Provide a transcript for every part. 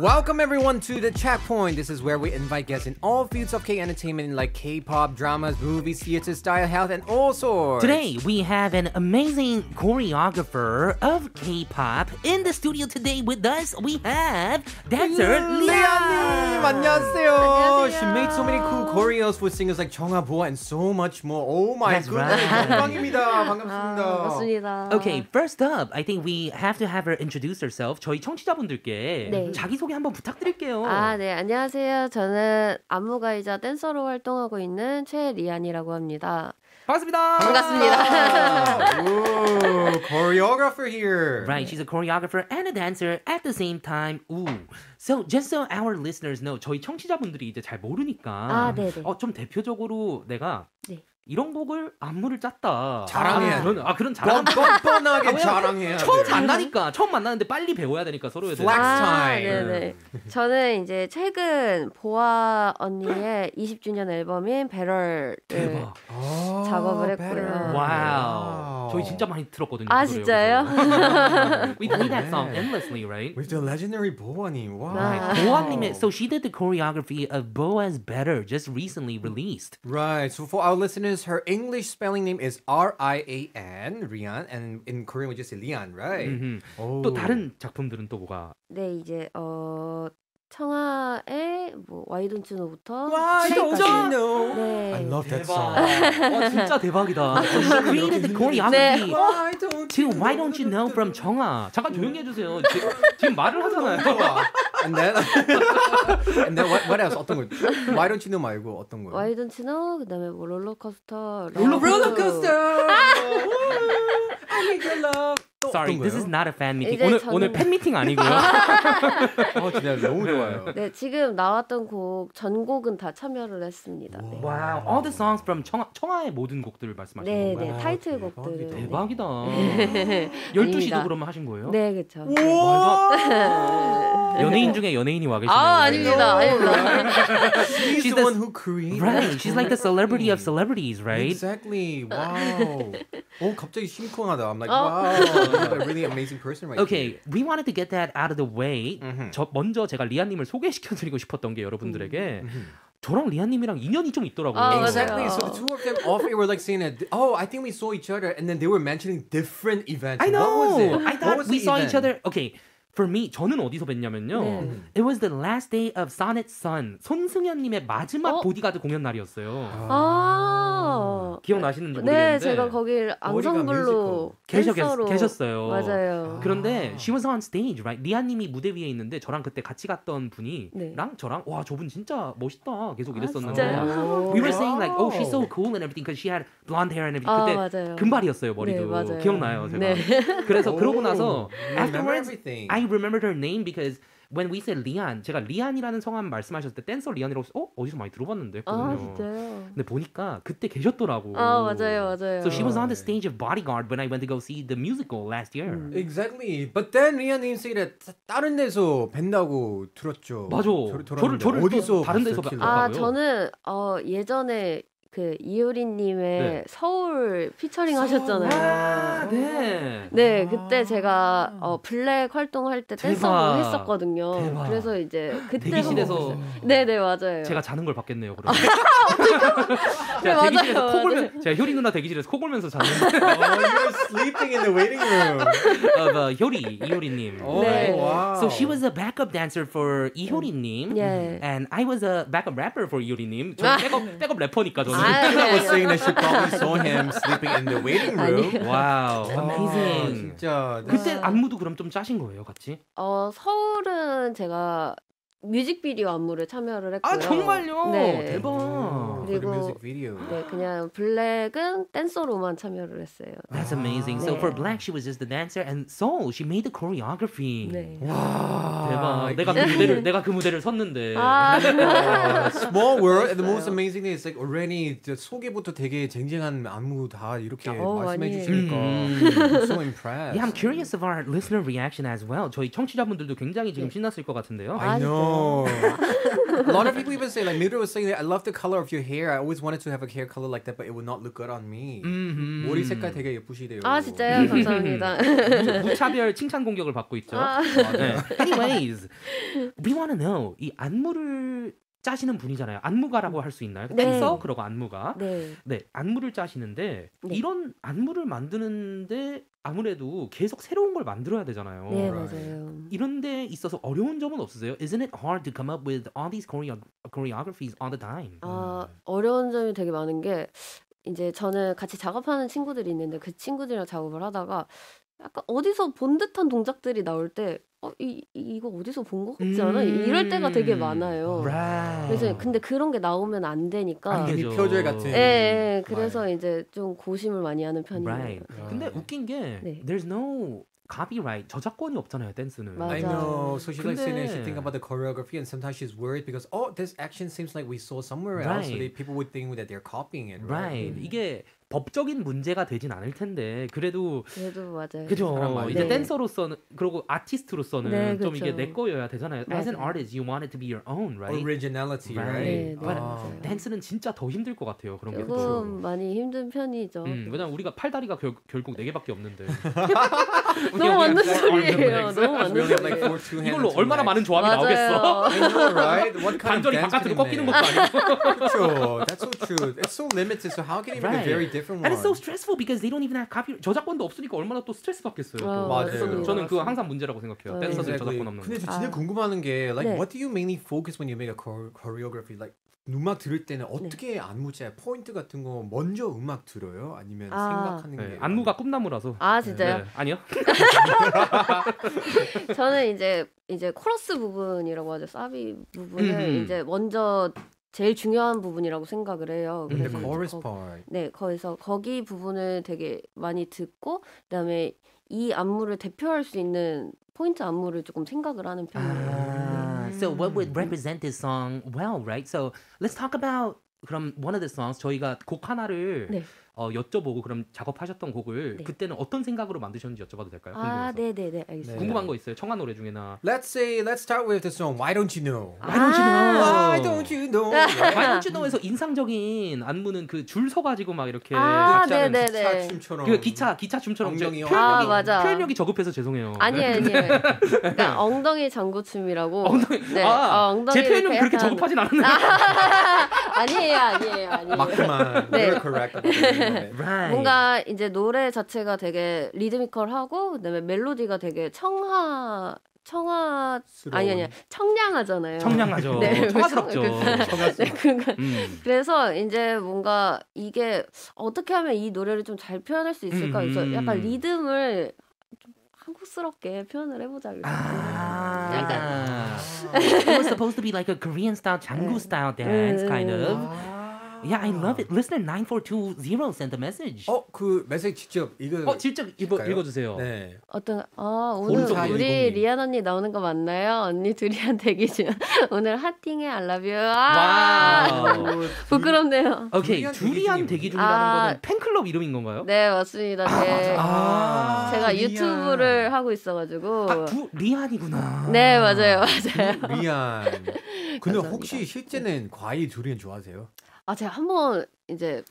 Welcome everyone to the Chat Point. This is where we invite guests in all fields of K-entertainment like K-pop, dramas, movies, theater, style, health, and all sorts. Today we have an amazing choreographer of K-pop in the studio today with us. We have dancer Rian. 안녕하세요. She made so many cool choreos for singers like 정아, 보아, and so much more. Oh my That's goodness. right. 영광입니다. 반갑습니다. 반갑습니다. Okay, first up, I think we have to have her introduce herself. 저희 청취자분들께 네. 자기소개 한번 부탁드릴게요. 네, 안녕하세요. 저는 안무가이자 댄서로 활동하고 있는 최리안이라고 합니다. 반갑습니다. 반갑습니다. Ooh, choreographer here. Right, she's a choreographer and a dancer at the same time. Ooh. So, just so our listeners know, 저희 청취자분들이 이제 잘 모르니까 네네. 좀 대표적으로 내가 네. 이런 곡을 안무를 짰다. 자랑해야 돼. 그런 자랑. 뻔뻔하게 자랑해야 돼. 처음 만나는데 빨리 배워야 되니까 서로에 Flex 대해서. time. 네네. 저는 이제 최근 보아 언니의 20주년 앨범인 배럴을 대박. 작업을 했고요. better. 와우. 저희 진짜 많이 들었거든요. 아, 그 노래 진짜요? 여기서. We play that song endlessly, right? With the legendary 보아님. Wow. 보아님의, so she did the choreography of Boa's Better, just recently released. Right. So for our listeners, her English spelling name is Rian, Rian, and in Korean we just say Lian, right? Oh. 또 다른 작품들은 또 뭐가? 네, 이제 청아의 뭐 Why Don't You Know부터 Why don't you know? 네. I love that song. 와, 진짜 대박이다. She created the choreography Why don't to Why Don't You Know from 정아. 잠깐 조용히 해주세요. 지금 말을 하잖아요. And then, and then what else? 어떤 거? Why don't you know 말고 어떤 거요? Why Don't You Know 그다음에 뭐 롤러코스터 롤러코스터. I need your love. 또 Sorry, 어떤 this 거요? is not a fan meeting. 이제 오늘 팬 미팅 아니고요. 진짜 너무 좋아요. 네, 지금 나왔던 곡 전곡은 다 참여를 했습니다. 네. Wow, all the songs from 청아의 모든 곡들을 말씀하시는 네, 건가요? 네, 타이틀곡들을. 대박이다. 네. 12시도 아닙니다. 그러면 하신 거예요? 네, 그렇죠. 연예인 중에 연예인이 와 계시네요. 아닙니다. 아닙니다. She's the one who created. Right, she's like the celebrity of celebrities, right? Exactly. Wow. 갑자기 심쿵하다. I'm like, wow. You're a really amazing person right Okay, we wanted to get that out of the way. Mhm. 먼저 제가 리안님을 소개시켜드리고 싶었던 게 여러분들에게 저랑 리안님이랑 인연이 좀 있더라고요. 아, here. 맞아요. Exactly. So the two of them off air were like saying that, I think we saw each other, and then they were mentioning different events. I know. What was it? I What thought was we the saw event? each other. Okay. For me, 저는 어디서 뵀냐면요. 네. It was the last day of Sonnet Sun. 손승연님의 마지막 보디가드 공연 날이었어요. 기억나시는지 모르겠는데. 네, 제가 거기 앙상블로 댄서로 계셨어요. 맞아요. 그런데 she was on stage, right? 리아님이 무대 위에 있는데 저랑 그때 같이 갔던 분이랑 네. 저랑 와 저분 진짜 멋있다 계속 이랬었는데 진짜요? we were saying like oh she's so cool and everything because she had blonde hair and everything. 그때 맞아요. 금발이었어요 머리도. 네, 맞아요. 기억나요 제가. 네. 그래서 그러고 나서 Remember afterwards everything. I remembered her name because when we said 리안, 제가 리안이라는 성함 말씀하셨을 때 댄서 리안이라고 어디서 많이 들어봤는데 했거든요. 진짜요? 근데 보니까 그때 계셨더라고. 맞아요. So she was on the stage of Bodyguard when I went to go see the musical last year. Exactly. But then 리아님 say that 다른 데서 뵌다고 들었죠. 맞아. 저를 어디서 다른 데서 봤었길래? 봤다고요? 저는 예전에 그 이효리님의 네. 서울 피처링 하셨잖아요. 네. 네, 그때 제가 블랙 활동할 때 댄서로 대박. 했었거든요. 대박. 그래서 이제 그때 대기실에서 네네 맞아요. 제가 자는 걸 봤겠네요. 그러면. 네, 제가 대기실에서 맞아요. 코 골면 제가 효리 누나 대기실에서 코 골면서 잤는데 You're sleeping in the waiting room. 이효리님. 네. Wow. So she was a backup dancer for 이효리님, 예. and I was a backup rapper for 이효리님. 저는 백업 래퍼니까 저는. I was saying that she probably saw him sleeping in the waiting room. 와우, amazing. 진짜. 그때 안무도 그럼 좀 짜신 거예요, 같이? 서울은 제가 뮤직비디오 안무를 참여를 했고요. 아 정말요? 네. 대박. For the 그리고 music video. 네, 그냥 블랙은 댄서로만 참여를 했어요. That's amazing. So 네. for Black, she was just the dancer, and Soul, she made the choreography. 네. 대박. 내가 그 무대를 섰는데. Small world, and the most amazing thing is like already 소개부터 되게 쟁쟁한 안무 다 이렇게 말씀해 많이 주시니까 I'm so impressed. Yeah, I'm curious of our listener reaction as well. 저희 청취자분들도 굉장히 지금 신났을 것 같은데요. I know. A lot of people even say, like Mira was saying that I love the color of your hair. hair. I always wanted to have a hair color like that, but it would not look good on me. 머리 색깔 되게 예쁘시대요. 아 진짜요? 감사합니다. 무차별 칭찬 공격을 받고 있죠. 네. Anyways, we want to know 이 안무를 짜시는 분이잖아요. 안무가라고 할 수 있나요? 네. 댄서 그러고 안무가. 네. 네, 안무를 짜시는데 네. 이런 안무를 만드는데 아무래도 계속 새로운 걸 만들어야 되잖아요. 네 맞아요. 이런 데 있어서 어려운 점은 없으세요? Isn't it hard to come up with all these choreographies all the time? 어려운 점이 되게 많은 게 이제 저는 같이 작업하는 친구들이 있는데 그 친구들이랑 작업을 하다가 약간 어디서 본 듯한 동작들이 나올 때 이거 어디서 본 것 같지 않아? 이럴 때가 되게 많아요. Right. 그래서 근데 그런 게 나오면 안 되니까. 안 되죠. 표절 같은. 예, 그래서 이제 좀 고심을 많이 하는 편이에요. Right. 근데 웃긴 게 네. there's no copyright 저작권이 없잖아요 댄스는. 맞아요. I know. So she's like sitting there, she 근데- think about the choreography, and sometimes she's worried because this action seems like we saw somewhere else. So Right. people would think that they're copying it. Right. 이게 법적인 문제가 되진 않을 텐데 그래도 맞아요. 그죠. 사람 이제 네. 댄서로서는 그리고 아티스트로서는 네, 좀 그렇죠. 이게 내 거여야 되잖아요. As an 맞아요. artist, you want it to be your own, right? Originality, Right. right? 네, 맞아요. 댄스는 진짜 더 힘들 것 같아요. 그런 게. 조금 많이 힘든 편이죠. 왜냐면 우리가 팔다리가 결국 4개밖에 없는데. 너무 맞는 그냥 소리예요. 너무 We 맞는 only have like 소리예요. 2 hands. 이걸로 and 얼마나 2 많은 legs. 조합이 나오겠어? 맞아요. I know, right? What kind 관절이 of dance 바깥으로 can you 꺾이는 make? 것도 아니고. True. That's so true. It's so limited. So how can you make a Right. very different one? And it's so stressful because they don't even have copy. 저작권도 없으니까 얼마나 또 스트레스 받겠어요. 또. 맞아요. 저는 그거 항상 문제라고 생각해요. 네. 댄서들 Exactly. 저작권 없는 거. 근데 저 진짜 궁금한 게 like 네. what do you mainly focus when you make a choreography? Like 음악 들을 때는 어떻게 안무 짜요? 포인트 같은 거 먼저 음악 들어요? 아니면 생각하는 네, 게 안무가 꿈나무라서. 아 진짜요? 네. 아니요? 저는 이제 코러스 부분이라고 하죠. 사비 부분을 이제 먼저 제일 중요한 부분이라고 생각을 해요. The 그래서 chorus part. 네, 거기 부분을 되게 많이 듣고 그다음에 이 안무를 대표할 수 있는 포인트 안무를 조금 생각을 하는 편이에요. So what would represent this song well, right? So let's talk about 그럼 one of the songs 저희가 곡 하나를 네. 여쭤보고 그럼 작업하셨던 곡을 네. 그때는 어떤 생각으로 만드셨는지 여쭤봐도 될까요? 아, 궁금해서. 네, 알겠습니다. 궁금한 거 있어요? 청한 노래 중에나. Let's start with the song Why Don't You Know? Why don't you know? Why don't you know? Why don't you know에서 인상적인 안무는 그 줄 서가지고 막 이렇게 아, 각자는 네네네. 기차 춤처럼 그 기차 춤처럼 엉덩이 아, 맞아. 표현력이 저급해서 죄송해요. 아니에요. 그러니까 엉덩이 장구춤이라고. 네. 제 엉덩이를 표현력 그렇게 약간- 저급하진 않았는데. 아니에요. 맞구만. 네. You're correct about that. Right. 뭔가 이제 노래 자체가 되게 리드미컬하고 그다음에 멜로디가 되게 아니 청량하잖아요. 청량하죠. 네, 청아스럽죠. 네, 그래서 이제 뭔가 이게 어떻게 하면 이 노래를 좀 잘 표현할 수 있을까 해서 약간 리듬을 좀 한국스럽게 표현을 해보자. 약간 It was supposed to be like a Korean style, 장구 style dance, kind of. Yeah, I love it. Listener 9420 sent a message. 그 메시지 직접 직접 읽어주세요. 네. 오늘 고르사 우리 102. 리안 언니 나오는 거 맞나요? 언니 둘이한 대기 중 오늘 하팅해 I love you. 와우. 부끄럽네요. 오케이, 두리안 대기 중이라는 거는 팬클럽 이름인 건가요? 네 맞습니다. 제가 리안. 유튜브를 하고 있어가지고. 리안이구나. 네 맞아요. 리안. 근데 감사합니다. 혹시 실제는 과일 두리안 좋아하세요? 제가 한번 이제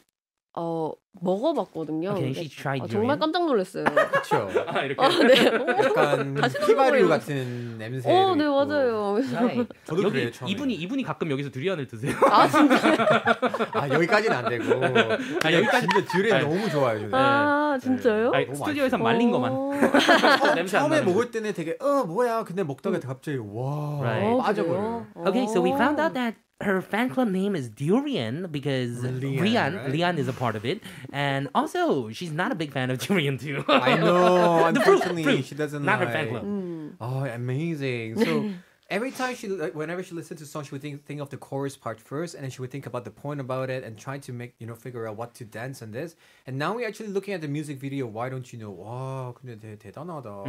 먹어봤거든요. Okay, 근데, she tried 정말 durian. 깜짝 놀랐어요. 그렇죠. 이렇게. 네. 약간 다시 휘발유 먹어요. 같은 냄새. 네 맞아요. Right. 저도 여기 그래요, 처음에. 이분이 가끔 여기서 두리안을 드세요. 진짜. 여기까지는 안 되고. 여기까지. 진짜 두리안 너무 좋아요. 저는. 진짜요? 아니, 너무 스튜디오에서 말린 것만. 냄새 안 처음에 나는 먹을 때는 되게 뭐야. 근데 먹다가 갑자기 와 Right. 빠져버려요. Okay, so we found out that her fan club name is Durian because Rian, right? Rian is a part of it, and also she's not a big fan of Durian too. I know. Unfortunately, proof. she doesn't Not her like. fan club. Oh, amazing. So every time whenever she listens to a song, she would think of the chorus part first, and then she would think about the point about it and try to figure out what to dance on this. And now we're actually looking at the music video. Why don't you know? 와, 근데 대단하다.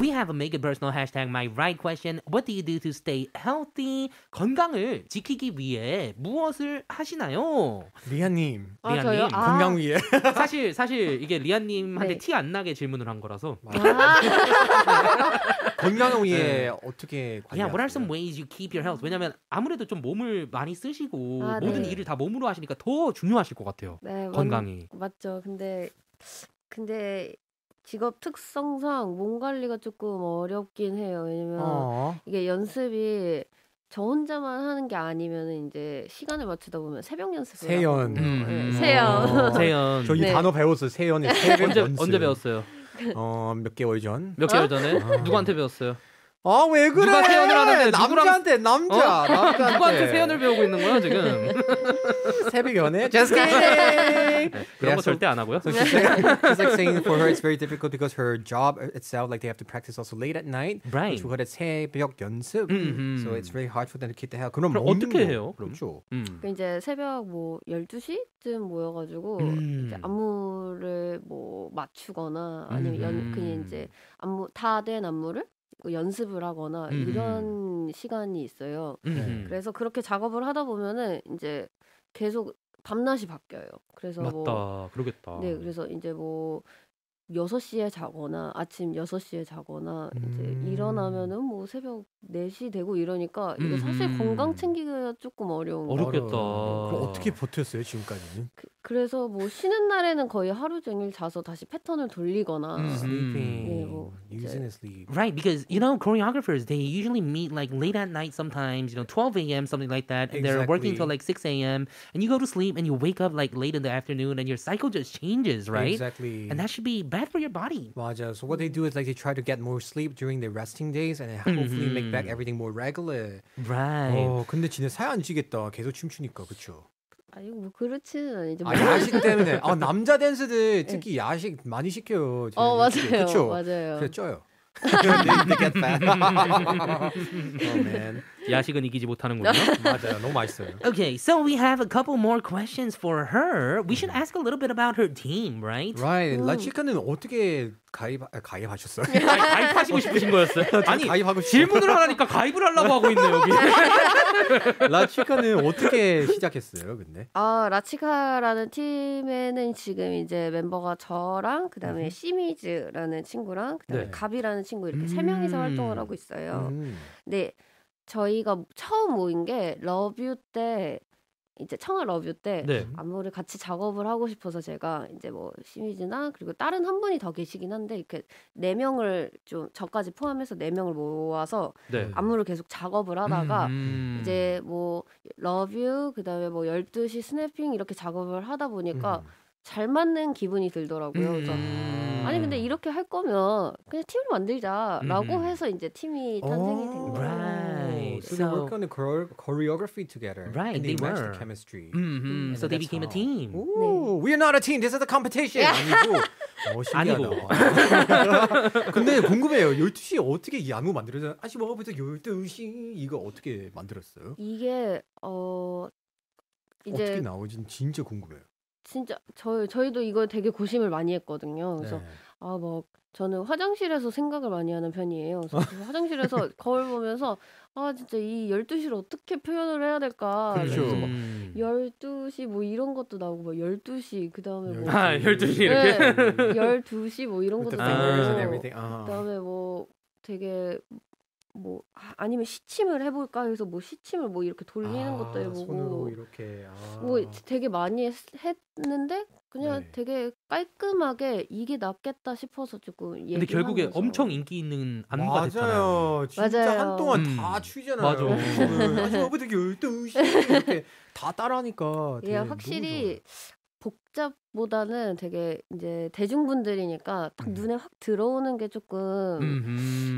We have a make it personal hashtag my right question. What do you do to stay healthy? 건강을 지키기 위해 무엇을 하시나요? 리아님. 저요? 건강 위해. 사실 이게 리안님한테 네. 티 안 나게 질문을 한 거라서. 건강을 위해 어떻게 어떻게 관리하세요? Yeah, what are some ways you keep your health? 왜냐면 아무래도 좀 몸을 많이 쓰시고 모든 일을 다 몸으로 하시니까 더 중요하실 것 같아요. 네, 건강이. 맞죠. 근데 직업 특성상 몸 관리가 조금 어렵긴 해요. 왜냐면 이게 연습이 저 혼자만 하는 게 아니면 이제 시간을 맞추다 보면 새벽 연습을 세연. 하거든요. 네, 세연. 세연. 저 이 네. 단어 배웠어요. 세연의 새벽 연습. 언제 배웠어요? 몇 개월 전. 몇 개월 전에? 누구한테 배웠어요? 아, 왜 그래? 누가 세연을 하는데 남자한테 남자한테. 누구한테 세연을 배우고 있는 거야 지금? 새벽 연애? Just kidding. 그런 거 절대 안 하고요. So she's like saying for her it's very difficult because her job itself, like they have to practice also late at night. Right. 그래서 새벽 연습. So it's very hard for them to keep the health. 그럼 어떻게 해요? 그렇죠. 이제 새벽 뭐 12시쯤 모여가지고 이제 안무를 뭐 맞추거나 아니면 그냥 이제 다 된 안무를 연습을 하거나 이런 시간이 있어요. 그래서 그렇게 작업을 하다 보면은 이제 계속 밤낮이 바뀌어요. 그래서 맞다. 그러겠다. 네, 그래서 이제 뭐 6시에 자거나 아침 6시에 자거나 이제 일어나면은 뭐 새벽 4시 되고 이러니까 이게 사실 건강 챙기기가 조금 어려운 거예요. 어렵겠다. 그럼 어떻게 버텼어요 지금까지는? 그래서 뭐 쉬는 날에는 거의 하루 종일 자서 다시 패턴을 돌리거나 Sleeping, 뭐 using his sleep. Right, because you know choreographers they usually meet like late at night sometimes, 12 a.m. something like that, and they're working till like 6 a.m. and you go to sleep and you wake up like late in the afternoon and your cycle just changes, right? Exactly. And that should be bad for your body. 맞아. So what they do is like they try to get more sleep during their resting days and hopefully make back everything more regular. Right. 근데 진짜 살 안 찌겠다. 계속 춤추니까 그렇죠. 아니 뭐 그렇지는 아니죠. 야식 때문에. 남자 댄스들 특히 야식 많이 시켜요. 맞아요. 그렇죠. 맞아요. 그래 쪄요. they get fat. Oh man. 야식은 이기지 못하는군요. 맞아요. 너무 맛있어요. Okay, so we have a couple more questions for her. We should ask a little bit about her team, right? Right. 라치카는 어떻게 가입하셨어요? 가입하시고 싶으신 거였어요? 아니, 가입하고 싶어요. 질문을 하니까 가입을 하려고 하고 있네요, 여기. 라치카는 어떻게 시작했어요, 근데? 라치카라는 팀에는 지금 이제 멤버가 저랑 그다음에 시미즈라는 친구랑 그다음에 네. 갑이라는 친구 이렇게 세 명이서 활동을 하고 있어요. 네. 저희가 처음 모인 게 러뷰 때 이제 청아 러뷰 때 네. 안무를 같이 작업을 하고 싶어서 제가 이제 뭐 시미즈나 그리고 다른 한 분이 더 계시긴 한데 이렇게 4명을 좀 저까지 포함해서 4명을 모아서 네. 안무를 계속 작업을 하다가 이제 뭐 러뷰 그다음에 뭐 12시 스냅핑 이렇게 작업을 하다 보니까 잘 맞는 기분이 들더라고요. 그래서 아니 근데 이렇게 할 거면 그냥 팀을 만들자라고 해서 이제 팀이 탄생이 된 거예요. Right. So they work on the choreography together. Right, And they they match were. the chemistry. So they that's became a how. team. Ooh, we're not a team. This is a competition. 아니고. 신기하다. 근데 궁금해요. 12시에 어떻게 이 안무 만들어요? 아침부터 12시 이거 어떻게 만들었어요? 이게 이제 어떻게 나오지 진짜 궁금해요. 진짜 저희도 이걸 되게 고심을 많이 했거든요. 그래서 네. 뭐 저는 화장실에서 생각을 많이 하는 편이에요. 그래서 화장실에서 거울 보면서 진짜 이 12시를 어떻게 표현을 해야 될까? 그렇죠. 그래서 뭐 12시 뭐 이런 것도 나오고 뭐 12시 그다음에 뭐 12시 이렇게? 네, 12시 뭐 이런 With 것도 the fingers and 나오고 everything. 그다음에 뭐 되게 뭐 아니면 시침을 해볼까 해서 뭐 시침을 뭐 이렇게 돌리는 것도 해보고 손으로 이렇게. 뭐 되게 많이 했는데 그냥 네. 되게 깔끔하게 이게 낫겠다 싶어서 조금 근데 결국에 엄청 인기 있는 안무가 됐잖아요. 맞아요. 진짜 맞아요. 한동안 다 추잖아요. 맞아. 아침부터 12시 이렇게 다 따라하니까. 예, 확실히 복잡보다는 되게 이제 대중분들이니까 딱 눈에 확 들어오는 게 조금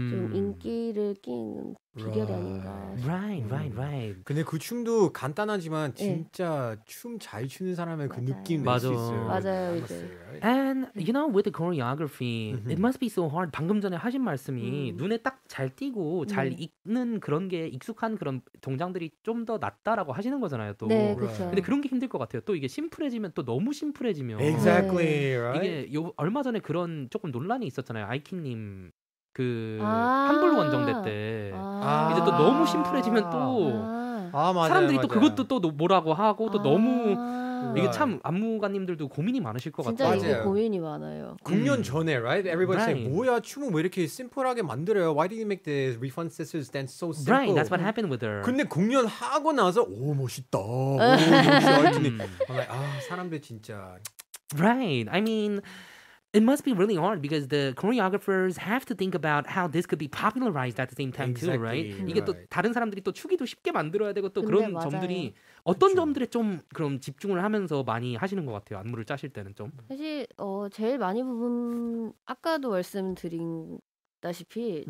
좀 인기를 낀 비결이 아닌가. Right. 근데 그 춤도 간단하지만 진짜 춤 잘 추는 사람의 그 느낌 낼 수 맞아. 있어요. 맞아요, I must 이제. say, right? And you know, with the choreography, it must be so hard. 방금 전에 하신 말씀이 눈에 딱 잘 띄고 잘 익는 그런 게 익숙한 그런 동작들이 좀 더 낫다라고 하시는 거잖아요. 또. 네, 그렇죠. 근데 그런 게 힘들 것 같아요. 또 이게 심플해지면 또 너무 심플해지면 Exactly, right? 이게 얼마 전에 그런 조금 논란이 있었잖아요. 아이키님 그 아. 한불 원정대 때 아. 이제 또 너무 심플해지면 또 아. 아, 맞아요, 사람들이 또 맞아요. 그것도 또 뭐라고 하고 또 너무 이게 Right. 참 안무가님들도 고민이 많으실 것 진짜 같아요. 이게 맞아요. 고민이 많아요. 공연 전에, right? Everybody Right. saying, 뭐야, 춤을 왜 이렇게 심플하게 만들어요? Why did you make the Refund Sisters dance so simple? Right, that's what happened with her. 근데 공연 하고 나서 오 멋있다. 오 멋있어. 했더니 I'm like, 아 사람들 진짜. Right. I mean, it must be really hard because the choreographers have to think about how this could be popularized at the same time too, right? Exactly, 이게 또 right. 다른 사람들이 또 추기도 쉽게 만들어야 되고 또 근데 그런 맞아요. 점들이 어떤 그쵸. 점들에 좀 그럼 집중을 하면서 많이 하시는 것 같아요. 안무를 짜실 때는 좀. 사실 제일 많이 부분 아까도 말씀드린다시피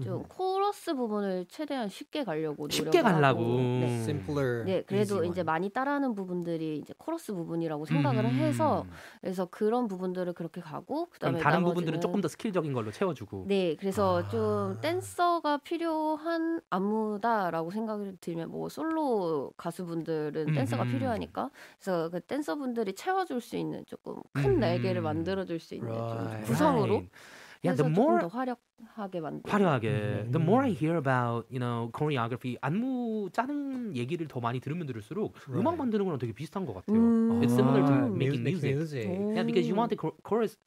좀 코러스 부분을 최대한 쉽게 가려고 쉽게 노력을 가려고. 하고 네. Simpler. 네, 그래도 easy 이제 one. 많이 따라하는 부분들이 이제 코러스 부분이라고 생각을 해서 그래서 그런 부분들을 그렇게 가고 그럼 그다음에 다른 부분들은 나머지는 조금 더 스킬적인 걸로 채워주고. 네, 그래서 좀 댄서가 필요한 안무다라고 생각이 들면 뭐 솔로 가수분들은 댄서가 필요하니까 그래서 그 댄서분들이 채워줄 수 있는 조금 큰 날개를 만들어줄 수 있는 좀 Right. 구성으로 Right. Yeah, 해서 the 조금 more 더 화려하게 만들고 화려하게. The more I hear about, choreography, 안무 짜는 얘기를 더 많이 들으면 들을수록 음악 만드는 거랑 되게 비슷한 것 같아요. It's similar to making music. Yeah, because you want the chorus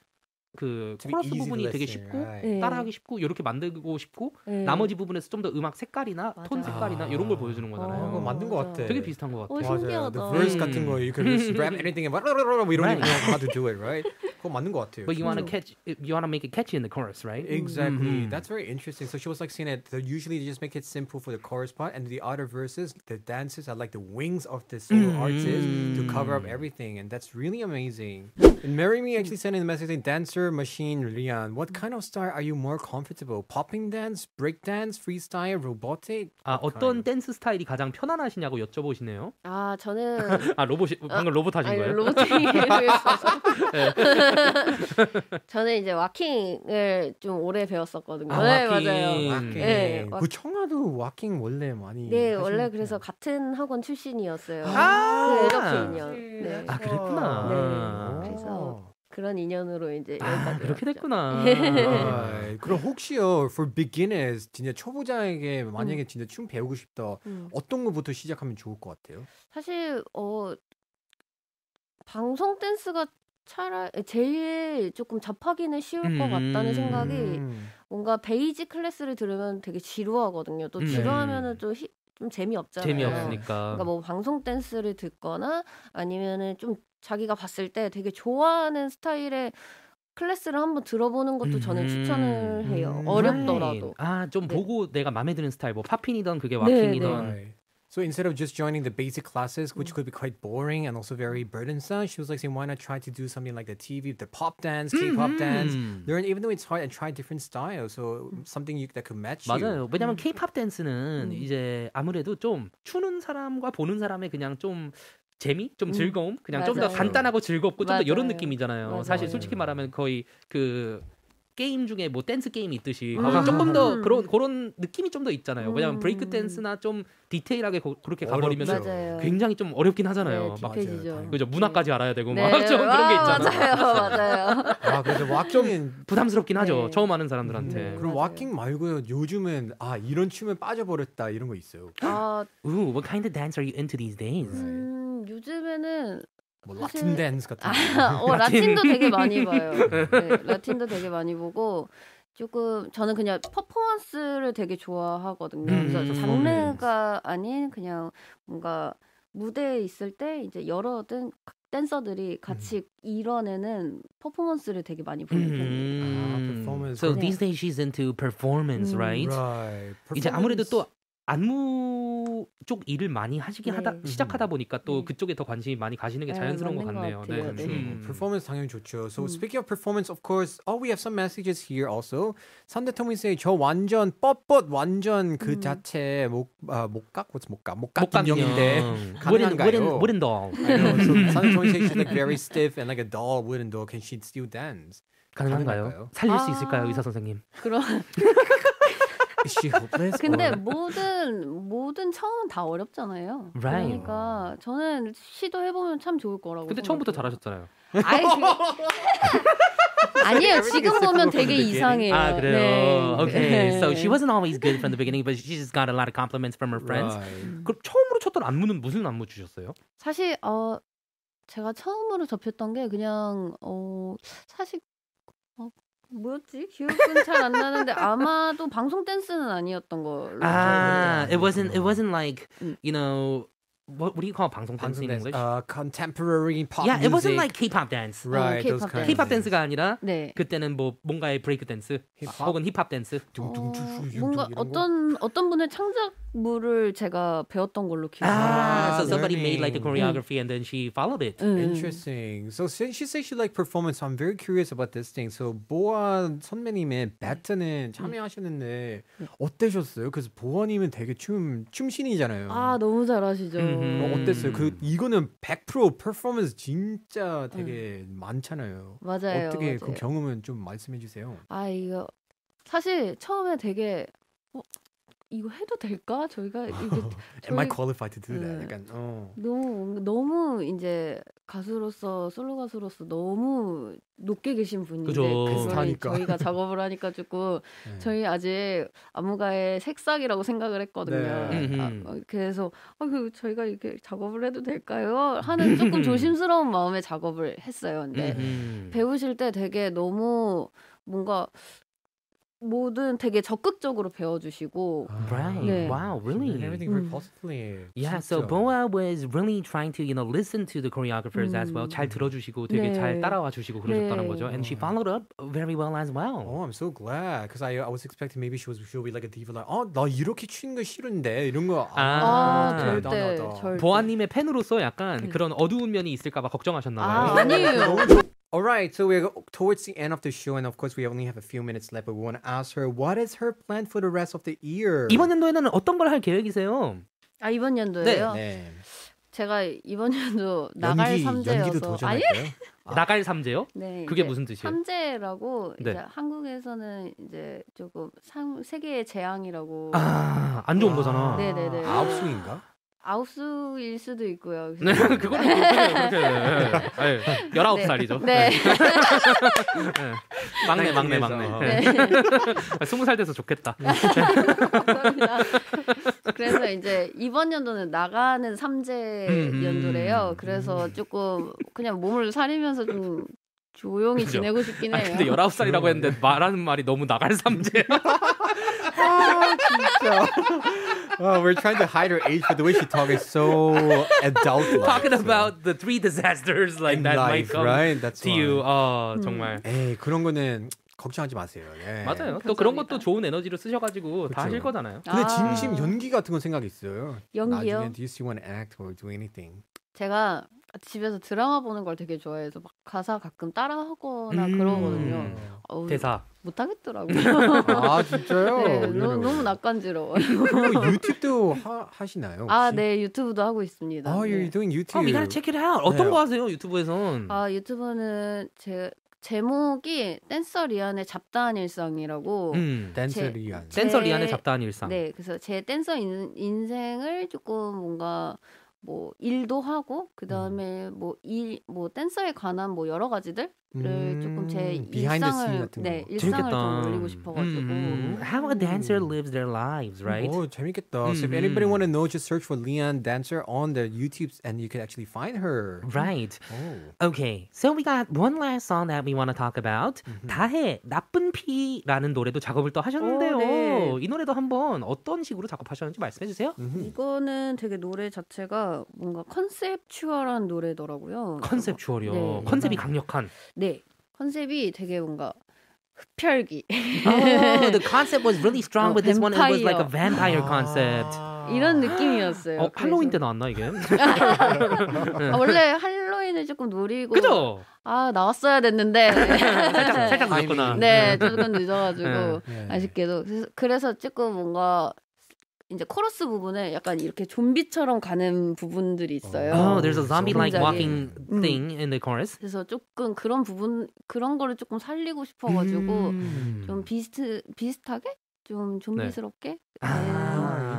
그 To be 코러스 easy to 부분이 되게 listen, 쉽고 right. 네. 따라하기 쉽고 이렇게 만들고 싶고 네. 나머지 부분에서 좀 더 음악 색깔이나 톤 맞아요. 색깔이나 이런 걸 보여주는 거잖아요. 그거 맞는 것 같아. 되게 비슷한 것 같아요. 오, 맞아요. The 신기하다. verse 같은 거 you can just rap anything and we don't even know how to do it, right? 그거 맞는 것 같아요. But you want to make it catchy in the chorus, right? Exactly. That's very interesting. So she was like saying that usually they just make it simple for the chorus part, and the other verses, the dances are like the wings of the solo artist to cover up everything, and that's really amazing. And Marry Me actually sent in a message saying, "Dancer, machine, Rian, what kind of style are you more comfortable? Popping dance, break dance, freestyle, robotic?" 아, 어떤 댄스 스타일이 가장 편안하시냐고 여쭤보시네요. 아, 저는 아, 방금 로봇 하신 아니, 거예요? 로봇팅을 했어서 저는 이제 와킹을 좀 오래 배웠었거든요. 아, 네, 와킹. 맞아요. 와킹. 네, 그 청아도 와킹 원래 많이. 네, 원래 하시는 그래서 같은 학원 출신이었어요. 아, 그 이렇게 인연. 네. 아, 그랬구나. 네. 그래서 그런 인연으로 이제 여기까지 그렇게 왔죠. 됐구나. Right. 그럼 혹시요, for beginners, 진짜 초보자에게 만약에 진짜 춤 배우고 싶다, 어떤 것부터 시작하면 좋을 것 같아요? 사실 방송 댄스가 제일 조금 접하기는 쉬울 것 같다는 생각이 뭔가 베이직 클래스를 들으면 되게 지루하거든요. 또 지루하면은 좀 재미없잖아요. 재미없으니까. 그러니까 뭐 방송 댄스를 듣거나 아니면은 좀 자기가 봤을 때 되게 좋아하는 스타일의 클래스를 한번 들어보는 것도 저는 추천을 해요. 어렵더라도. 아, 좀 네. 보고 내가 마음에 드는 스타일, 뭐 팝핀이던 그게 네, 와킹이던. Right. So instead of just joining the basic classes, which could be quite boring and also very burdensome, she was like saying, why not try to do something like the TV, the pop dance, K-pop dance, learn even though it's hard and try different styles. So something that could match you. 맞아요. 왜냐면 K-팝 댄스는 이제 아무래도 좀 추는 사람과 보는 사람의 그냥 좀 재미, 좀 즐거움, 그냥 좀 더 맞아요. 간단하고 즐겁고 좀 더 이런 맞아요. 느낌이잖아요. 맞아요. 사실 솔직히 말하면 거의 그 게임 중에 뭐 댄스 게임이 있듯이 아. 조금 더 그런 느낌이 좀 더 있잖아요. 왜냐면 브레이크 댄스나 좀 디테일하게 그렇게 가버리면 어렵죠. 맞아요. 굉장히 좀 어렵긴 하잖아요. 네, 막 딥해지죠. 그죠, 문화까지 알아야 되고 네. 막 좀 그런 게 있잖아요. 맞아요. 아, 그래서 와킹은 부담스럽긴 하죠. 네. 처음 하는 사람들한테. 네. 그럼 맞아요. 와킹 말고요. 요즘은 이런 춤에 빠져버렸다 이런 거 있어요. Ooh, what kind of dance are you into these days? 요즘에는 뭐 사실- 라틴 댄스 같은 거. 라틴도 되게 많이 봐요. 네, 라틴도 되게 많이 보고 조금 저는 그냥 퍼포먼스를 되게 좋아하거든요. 그래서 장르가 아닌 그냥 뭔가 무대에 있을 때 이제 여러 댄서들이 같이 이뤄내는 퍼포먼스를 되게 많이 보는 편이에요. performance. So 네. these days she's into performance, right? Right. 이제 아무래도 또 안무 쪽 일을 많이 네. 시작하다 보니까 또 네. 그쪽에 더 관심이 많이 가시는 게 네, 자연스러운 것 맞는 것 같네요. 같아요. 네. performance 당연히 좋죠. So speaking of performance, of course, we have some messages here also. 산대통이 say 저 완전 뻣뻣 완전 그 자체 목각 what's 목각 인형인데 가능한가요? wooden doll. I know. So 산대통이 say she's like very stiff and like a doll, wooden doll. Can she still dance? 가능한가요? 살릴 수 있을까요, 의사 선생님? 그럼 Is she hopeless? 근데 or- 모든 처음은 다 어렵잖아요. Right. 그러니까 저는 시도해보면 참 좋을 거라고. 근데 처음부터 생각해요. 잘하셨잖아요. 아이, 아니에요. 지금 보면 되게 이상해요. 아, 그래요? 네. Okay, so she wasn't always good from the beginning, but she just got a lot of compliments from her friends. Right. 그럼 처음으로 쳤던 안무는 무슨 안무 주셨어요? 사실 제가 처음으로 접했던 게 그냥 사실 뭐였지? 기억은 잘 안 나는데 아마도 방송 댄스는 아니었던 걸로. Ah, it wasn't like, you know, what do you call 방송 dance in English? Contemporary pop Yeah, music. it wasn't like K-pop dance. Right, those K-pop kind K-pop of things. 댄스가 아니라 네. 그때는 뭐 뭔가의 브레이크 댄스 혹은 힙합 댄스. 뭔가 어떤 분의 창작물을 제가 배웠던 걸로 기억해요. So somebody made like the learning. choreography and then she followed it. Interesting. So since she says she like performance, so I'm very curious about this thing. So 보아 선배님의 배트는 참여하셨는데 어떠셨어요? 그래서 보아님은 되게 춤신이잖아요. 아, 너무 잘하시죠. 어땠어요? 이거는 100% 퍼포먼스 진짜 되게 많잖아요. 맞아요. 어떻게 그 맞아요. 경험은 좀 말씀해 주세요. 아, 이거 사실 처음에 되게 이거 해도 될까? 저희가 이게 Am I qualified to do that? 네. 약간 너무 이제 가수로서 솔로 가수로서 너무 높게 계신 분인데 그죠. 그걸 비슷하니까. 저희가 작업을 하니까 조금 네. 저희 아직 안무가의 색싹이라고 생각을 했거든요. 네. 그래서 저희가 이렇게 작업을 해도 될까요? 하는 조금 조심스러운 마음에 작업을 했어요. 근데 배우실 때 되게 너무 뭔가 뭐든 되게 적극적으로 배워주시고 Right. 네. Wow, really? Everything very positively. Yeah, so 진짜. Boa was really trying to, you know, listen to the choreographers as well. 잘 들어주시고 되게 네. 잘 따라와 주시고 그러셨다는 네. 거죠. And she followed up very well as well. Oh, I'm so glad. Because I was expecting maybe she'll be like a diva, like, 나 이렇게 추는 거 싫은데 이런 거. 절대. 보아님의 팬으로서 약간 그런 어두운 면이 있을까봐 걱정하셨나 봐요. 아니에요. Alright, so we're towards the end of the show, and of course we only have a few minutes left. But we want to ask her, what is her plan for the rest of the year? 이번 연도에는 어떤 걸 할 계획이세요? 아, 이번 연도에요? 네. 제가 이번 연도 나갈 연기도 삼재여서 도전할까요? 나갈 삼재요? 네, 그게 이제 무슨 뜻이에요? 삼재라고 네. 이제 한국에서는 이제 조금 세계의 재앙이라고. 안 좋은 거잖아. 네네네. 아홉수인가? 아홉수일 수도 있고요. 그거는 그렇게 19살이죠. 네. 막내. 네. 20살 돼서 좋겠다. 감사합니다. 그래서 이제 이번 연도는 나가는 삼재 연도래요. 그래서 조금 그냥 몸을 사리면서 좀 조용히 그죠? 지내고 싶긴 해요. 근데 19살이라고 했는데 말하는 말이 너무 나갈 삼재야. 진짜. We're trying to hide her age, but the way she talks is so adult-like. Talking about the three disasters like in that life, might come right? That's to you. 정말. 에이, 그런 거는 걱정하지 마세요. 네. 맞아요. 또 그런 것도 좋은 에너지로 쓰셔가지고 다 하실 거잖아요. 근데 진심 연기 같은 거 생각 있어요. 연기요? 나중에 do you still want to act or do anything? 제가 집에서 드라마 보는 걸 되게 좋아해서 막 가사 가끔 따라하거나 그러거든요. 대사. 못하겠더라고요. 아 진짜요? 네, 너무 낯간지러워. 그리고 유튜브도 하시나요? 혹시? 아, 네, 유튜브도 하고 있습니다. Oh, you're doing YouTube. We gotta check it out. 어떤 네. 거 하세요 유튜브에선? 아, 유튜브는 제목이 댄서 리안의 잡다한 일상이라고. 댄서 리안. 댄서 리안의 잡다한 일상. 네, 그래서 제 댄서 인생을 조금 뭔가 뭐 일도 하고 그 다음에 뭐 댄서에 관한 뭐 여러 가지들을 조금 제 behind the scene 일상을 같은 거. 일상을 재밌겠다. 좀 올리고 싶어가지고. How a dancer lives their lives, right? 오, 재밌겠다. So if anybody want to know, just search for Leon Dancer on the YouTube and you can actually find her. Right. Oh. Okay, so we got one last song that we want to talk about. 다해 나쁜 피라는 노래도 작업을 또 하셨는데요. 오, 네. 이 노래도 한번 어떤 식으로 작업하셨는지 말씀해 주세요. 이거는 되게 노래 자체가 뭔가 컨셉추얼한 노래더라고요. 컨셉추얼이요. 네. 컨셉이 강력한. 네, 컨셉이 되게 뭔가 흡혈귀 Oh, the concept was really strong, but this one it was like a vampire 아. concept. 이런 느낌이었어요. 할로윈 때 그래서- 나왔나 이게? 원래 할로윈을 조금 노리고 그죠? 나왔어야 됐는데 살짝 늦었구나. 네, 조금 늦어가지고 네. 아쉽게도 그래서 조금 뭔가 이제 코러스 부분에 약간 이렇게 좀비처럼 가는 부분들이 있어요. Oh, there's a zombie-like 동작이. walking thing in the chorus. 그래서 조금 그런 거를 조금 살리고 싶어가지고 좀 비슷하게 좀 좀비스럽게.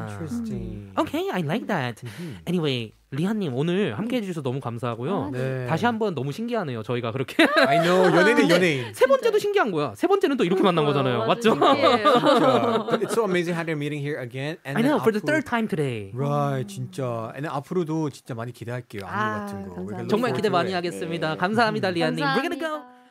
Interesting. Okay, I like that. Anyway, 리안님 오늘 함께 해주셔서 너무 감사하고요. 네. 다시 한번 너무 신기하네요. 저희가 그렇게. I know. 연예인은 연예인. 세 번째도 신기한 거야. 세 번째는 또 이렇게 만난 거잖아요. 맞죠? It's so amazing how they're meeting here again. And I know, for the third time today. Right, 진짜. And 앞으로도 진짜 많이 기대할게요. 안무 같은 거. 감사합니다. 정말 기대 많이 forward to it. 하겠습니다. 감사합니다, 리안님. We're gonna go. 감사합니다.